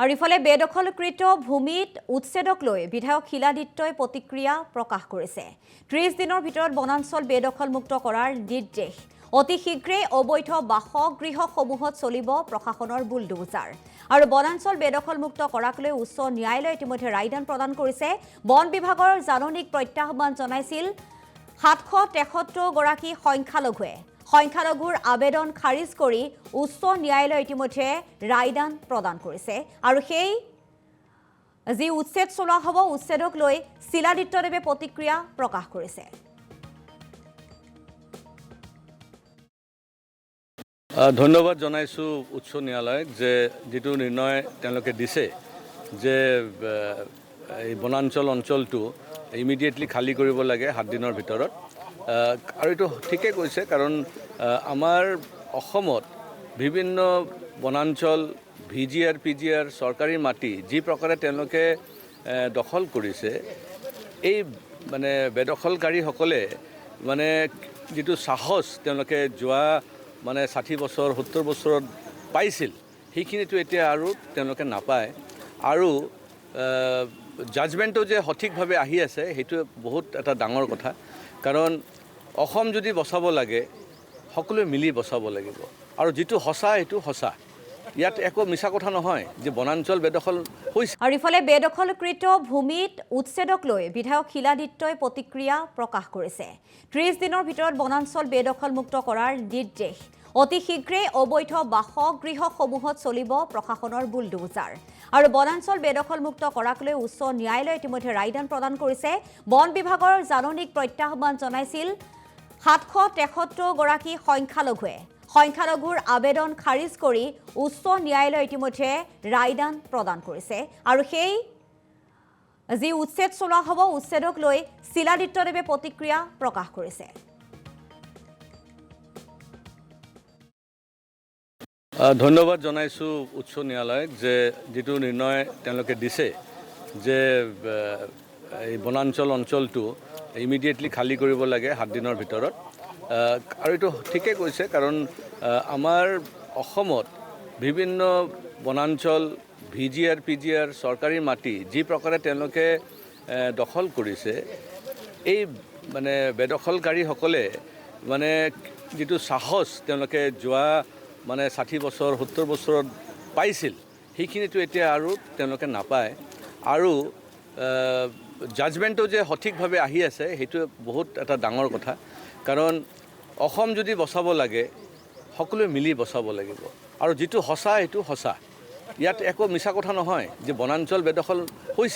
আৰু ইফালে বেদখলকৃত ভূমিত উচ্ছেদক লৈ বিধায়ক শিলাদিত্যই প্ৰতিক্ৰিয়া প্ৰকাশ কৰিছে। 30 দিনৰ ভিতৰত বনাঞ্চল বেদখলমুক্ত কৰাৰ নিৰ্দেশ। অতি শীঘ্ৰেই অবৈধ বাসগৃহসমূহত চলিব প্ৰশাসনৰ বুলডোজাৰ। আৰু বনাঞ্চল বেদখলমুক্ত কৰাক লৈ উচ্চ ন্যায়ালয়ে ইতিমধ্যে ৰায়দান প্ৰদান কৰিছে। বন বিভাগৰ জাননীক প্ৰত্যাহ্বান জনাইছিল 773 গৰাকী সংখ্যালঘুৰ আবেদন খাৰিজ কৰি উচ্চ ন্যায়ালয়ে ইতিমধ্যে ৰায়দান প্ৰদান কৰিছে। আৰু সেই যি উচ্ছেদ চলোৱা হ'ব, উচ্ছেদক লৈ শিলাদিত্যদেৱে প্ৰতিক্ৰিয়া প্ৰকাশ কৰিছে। ধন্যবাদ জনাইছোঁ উচ্চ ন্যায়ালয়ক যে যিটো নিৰ্ণয় তেওঁলোকে দিছে যে এই বনাঞ্চল অঞ্চলটো ইমিডিয়েটলি খালী কৰিব লাগে 7 দিনৰ ভিতৰত। আৰু এইটো ঠিকেই কৈছে, কাৰণ আমাৰ অসমত বিভিন্ন বনাঞ্চল VGR PGR চৰকাৰী মাটি যি প্ৰকাৰে তেওঁলোকে দখল কৰিছে, এই মানে বেদখলকাৰীসকলে মানে যিটো সাহস তেওঁলোকে যোৱা 60 বছৰ 70 বছৰত পাইছিল, সেইখিনিতো এতিয়া আৰু তেওঁলোকে নাপায়। আৰু জাজমেণ্টটো যে সঠিকভাৱে আহি আছে, সেইটো বহুত এটা ডাঙৰ কথা। কাৰণ অসম যদি বচাব লাগে, সকলোৱে মিলি বচাব লাগিব। আৰু যিটো সঁচা সেইটো সঁচা, ইয়াত একো মিছা কথা নহয় যে বনাঞ্চল বেদখল হৈছে। আৰু ইফালে বেদখলকৃত ভূমিত উচ্ছেদক লৈ বিধায়ক শিলাদিত্যই প্ৰতিক্ৰিয়া প্ৰকাশ কৰিছে। 30 দিনৰ ভিতৰত বনাঞ্চল বেদখলমুক্ত কৰাৰ নিৰ্দেশ। অতি শীঘ্ৰেই অবৈধ বাসগৃহসমূহত চলিব প্ৰশাসনৰ বুলডোজাৰ। আৰু বনাঞ্চল বেদখলমুক্ত কৰাক লৈ উচ্চ ন্যায়ালয়ে ইতিমধ্যে ৰায়দান প্ৰদান কৰিছে। বন বিভাগৰ জাননীক প্ৰত্যাহ্বান জনাইছিল 773 গৰাকী সংখ্যালঘুৰ আবেদন খাৰিজ কৰি উচ্চ ন্যায়ালয়ে ইতিমধ্যে ৰায়দান প্ৰদান কৰিছে। আৰু সেই যি উচ্ছেদ চলোৱা হ'ব, উচ্ছেদক লৈ শিলাদিত্যদেৱে প্ৰতিক্ৰিয়া প্ৰকাশ কৰিছে। ধন্যবাদ জনাইছোঁ উচ্চ ন্যায়ালয়ক যে যিটো নিৰ্ণয় তেওঁলোকে দিছে যে এই বনাঞ্চল অঞ্চলটো ইমিডিয়েটলি খালী কৰিব লাগে 7 দিনৰ ভিতৰত। আৰু এইটো ঠিকেই কৈছে, কাৰণ আমাৰ অসমত বিভিন্ন বনাঞ্চল VGR PGR চৰকাৰী মাটি যি প্ৰকাৰে তেওঁলোকে দখল কৰিছে, এই মানে বেদখলকাৰীসকলে মানে যিটো সাহস তেওঁলোকে যোৱা 60 বছৰ 70 বছৰত পাইছিল, সেইখিনিতো এতিয়া আৰু তেওঁলোকে নাপায়। আৰু জাজমেণ্টটো যে সঠিকভাৱে আহি আছে, সেইটো বহুত এটা ডাঙৰ কথা। কাৰণ অসম যদি বচাব লাগে, সকলোৱে মিলি বচাব লাগিব। আৰু যিটো সঁচা সেইটো সঁচা, ইয়াত একো মিছা কথা নহয় যে বনাঞ্চল বেদখল হৈছে।